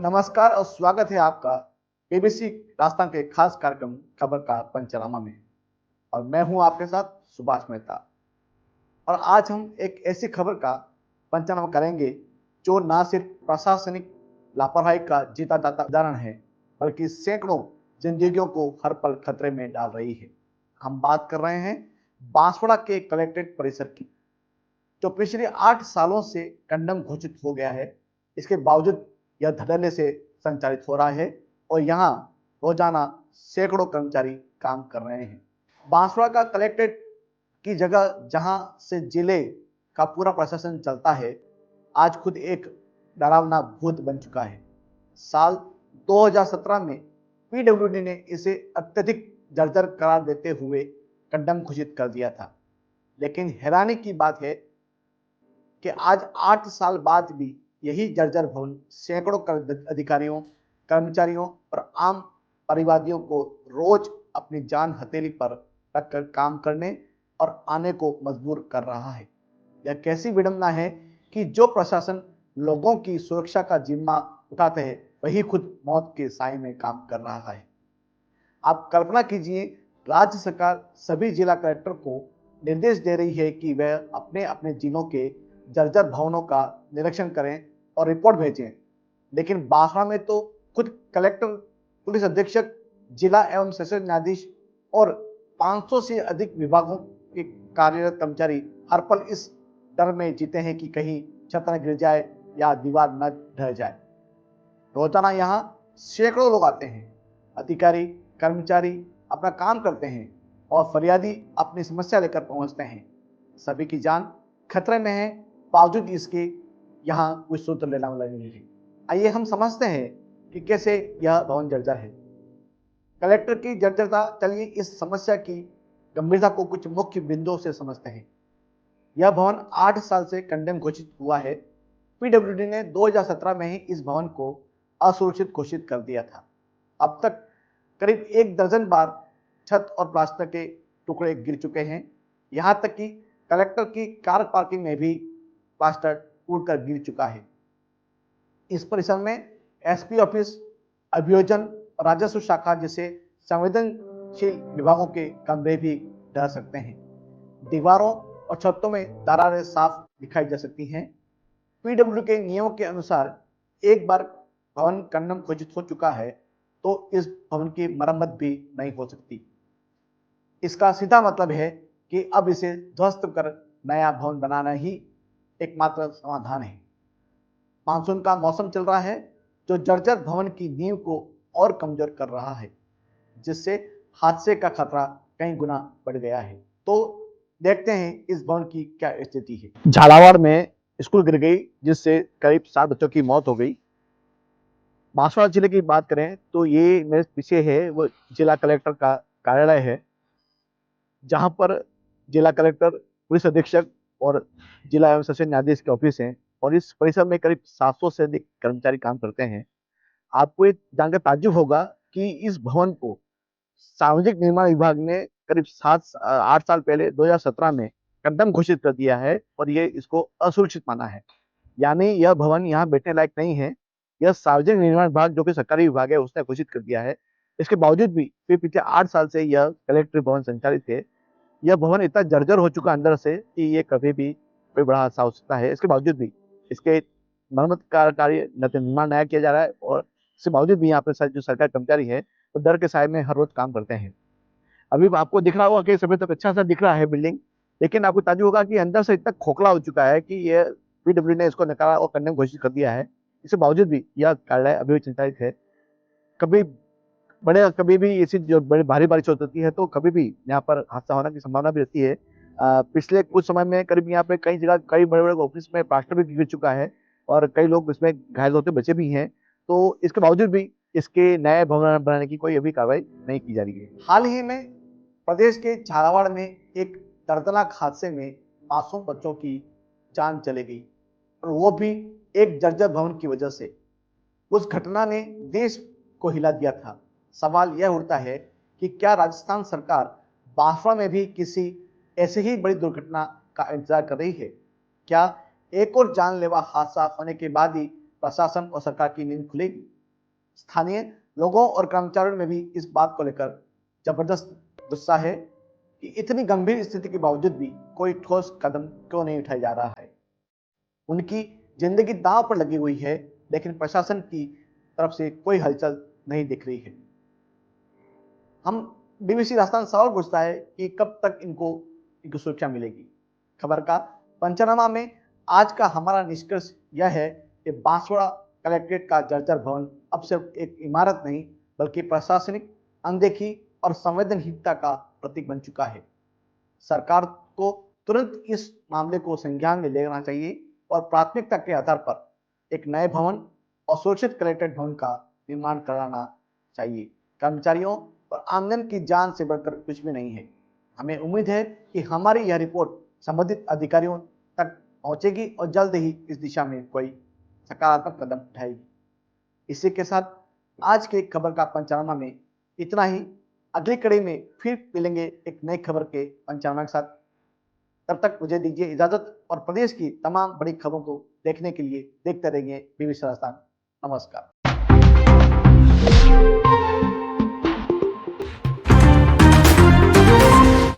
नमस्कार और स्वागत है आपका एबीसी राजस्थान के खास कार्यक्रम खबर का पंचनामा में। और मैं हूं आपके साथ सुभाष मेहता। और आज हम एक ऐसी खबर का पंचनामा करेंगे जो ना सिर्फ प्रशासनिक लापरवाही का जीता जाता उदाहरण है, बल्कि सैकड़ों जिंदगियों को हर पल खतरे में डाल रही है। हम बात कर रहे हैं बांसवाड़ा के कलेक्ट्रेट परिसर की, जो पिछले 8 सालों से कंडम घोषित हो गया है। इसके बावजूद यह धड़ल्ले से संचालित हो रहा है और यहाँ रोजाना सैकड़ों कर्मचारी काम कर रहे हैं। बांसवाड़ा का कलेक्ट्रेट की जगह जहां से जिले का पूरा प्रशासन चलता है, आज खुद एक डरावना भूत बन चुका है। साल 2017 में पीडब्ल्यूडी ने इसे अत्यधिक जर्जर करार देते हुए कंडम घोषित कर दिया था। लेकिन हैरानी की बात है कि आज 8 साल बाद भी यही जर्जर भवन सैकड़ों अधिकारियों, कर्मचारियों और आम परिवादियों को रोज अपनी जान हथेली पर रखकर काम करने और आने को मजबूर कर रहा है। यह कैसी विडंबना है कि जो प्रशासन लोगों की सुरक्षा का जिम्मा उठाते हैं, वही खुद मौत के साए में काम कर रहा है। आप कल्पना कीजिए, राज्य सरकार सभी जिला कलेक्टर को निर्देश दे रही है कि वह अपने अपने जिलों के जर्जर भवनों का निरीक्षण करें और रिपोर्ट भेजें। लेकिन बांसवाड़ा में तो खुद कलेक्टर, पुलिस अधीक्षक, जिला एवं सेशन न्यायाधीश और 500 से अधिक विभागों के कार्यरत कर्मचारी हर पल इस डर में जीते हैं कि कहीं छत न गिर जाए या दीवार न ढह जाए। रोजाना यहाँ सैकड़ों लोग आते हैं। अधिकारी, कर्मचारी अपना काम करते हैं और फरियादी अपनी समस्या लेकर पहुंचते हैं। सभी की जान खतरे में है, बावजूद इसके यहाँ कोई सूत्र लेना वाला नहीं है। आइए हम समझते हैं कि कैसे यह भवन जर्जर है। कलेक्टर की जर्जरता, चलिए इस समस्या की गंभीरता को कुछ मुख्य बिंदुओं से समझते हैं। यह भवन 8 साल से कंडेम घोषित हुआ है। पीडब्ल्यूडी ने 2017 में ही इस भवन को असुरक्षित घोषित कर दिया था। अब तक करीब 1 दर्जन बार छत और प्लास्टर के टुकड़े गिर चुके हैं। यहाँ तक कि कलेक्टर की कार पार्किंग में भी प्लास्टर टूटकर गिर चुका है। इस परिसर में एसपी ऑफिस, अभियोजन, राजस्व शाखा जैसे संवेदनशील विभागों के कमरे भी ढह सकते हैं। दीवारों और छतों में दरारें साफ दिखाई जा सकती हैं। पीडब्ल्यू के नियमों के अनुसार एक बार भवन कंडम घोषित हो चुका है तो इस भवन की मरम्मत भी नहीं हो सकती। इसका सीधा मतलब है कि अब इसे ध्वस्त कर नया भवन बनाना ही एकमात्र समाधान है। मानसून का मौसम चल रहा है, जो जर्जर भवन की नींव को और कमजोर कर रहा है, जिससे हादसे का खतरा कई गुना बढ़ गया है। तो देखते हैं इस भवन की क्या स्थिति है। झालावाड़ में स्कूल गिर गई, जिससे करीब 7 बच्चों की मौत हो गई। बांसवाड़ा जिले की बात करें तो ये मेरे पीछे है वो जिला कलेक्टर का कार्यालय है, जहां पर जिला कलेक्टर, पुलिस अधीक्षक और जिला एवं सेशन न्यायाधीश के ऑफिस हैं। और इस परिसर में करीब 700 से अधिक कर्मचारी काम करते हैं। आपको ये जानकर ताज्जुब होगा कि इस भवन को सार्वजनिक निर्माण विभाग ने करीब 8 साल पहले 2017 में कंडम घोषित कर दिया है और ये इसको असुरक्षित माना है। यानी यह भवन यहाँ बैठने लायक नहीं है। यह सार्वजनिक निर्माण विभाग, जो कि सरकारी विभाग है, उसने घोषित कर दिया है। इसके बावजूद भी फिर पिछले 8 साल से यह कलेक्टर भवन संचालित है। यह भवन इतना जर्जर हो चुका अंदर से कि ये कभी भी कोई बड़ा हादसा हो सकता है। इसके बावजूद भी इसके मरम्मत का कार्य, निर्माण नया किया जा रहा है और इसके बावजूद भी यहाँ पर जो सरकारी कर्मचारी है तो डर के साए में हर रोज काम करते हैं। अभी आपको दिख रहा होगा कि समय तक अच्छा सा दिख रहा है बिल्डिंग, लेकिन आपको ताज्जुब होगा कि अंदर से इतना खोखला हो चुका है कि यह पीडब्ल्यू ने इसको नकारा और कंडेम घोषित कर दिया है। इसके बावजूद भी यह कार्यालय अभी भी संचालित है। कभी भी ऐसी जो बड़ी भारी बारिश होती है तो कभी भी यहाँ पर हादसा होने की संभावना भी रहती है। पिछले कुछ समय में करीब यहाँ पे कई जगह कई बड़े बड़े ऑफिस में प्लास्टर भी गिर चुका है और कई लोग इसमें घायल होते बचे भी हैं। तो इसके बावजूद भी इसके नए भवन बनाने की कोई अभी कार्रवाई नहीं की जा रही है। हाल ही में प्रदेश के झालावाड़ में एक दर्दनाक हादसे में मासूम बच्चों की जान चली गई, और वो भी एक जर्जर भवन की वजह से। उस घटना ने देश को हिला दिया था। सवाल यह उठता है कि क्या राजस्थान सरकार बांसवाड़ा में भी किसी ऐसे ही बड़ी दुर्घटना का इंतजार कर रही है? क्या एक और जानलेवा हादसा होने के बाद ही प्रशासन और सरकार की नींद खुलेगी? स्थानीय लोगों और कर्मचारियों में भी इस बात को लेकर जबरदस्त गुस्सा है कि इतनी गंभीर स्थिति के बावजूद भी कोई ठोस कदम क्यों नहीं उठाया जा रहा है। उनकी जिंदगी दांव पर लगी हुई है, लेकिन प्रशासन की तरफ से कोई हलचल नहीं दिख रही है। हम बीबीसी राजस्थान सवाल पूछता है कि कब तक इनकी सुरक्षा मिलेगी। खबर का पंचनामा में आज का हमारा निष्कर्ष यह है कि बांसवाड़ा कलेक्ट्रेट का जर्जर भवन अब सिर्फ एक इमारत नहीं, बल्कि प्रशासनिक अनदेखी और संवेदनहीनता का प्रतीक बन चुका है। सरकार को तुरंत इस मामले को संज्ञान में लेना चाहिए और प्राथमिकता के आधार पर एक नए भवन और सुरक्षित कलेक्ट्रेट भवन का निर्माण कराना चाहिए। कर्मचारियों और आमजन की जान से बढ़कर कुछ भी नहीं है। हमें उम्मीद है कि हमारी यह रिपोर्ट संबंधित अधिकारियों तक पहुंचेगी और जल्द ही इस दिशा में कोई सकारात्मक कदम उठाएगी। इसी के साथ आज के खबर का पंचनामा में इतना ही। अगली कड़ी में फिर मिलेंगे एक नई खबर के पंचनामा के साथ। तब तक मुझे दीजिए इजाजत और प्रदेश की तमाम बड़ी खबरों को देखने के लिए देखते रहिए बीबीसी राजस्थान। नमस्कार।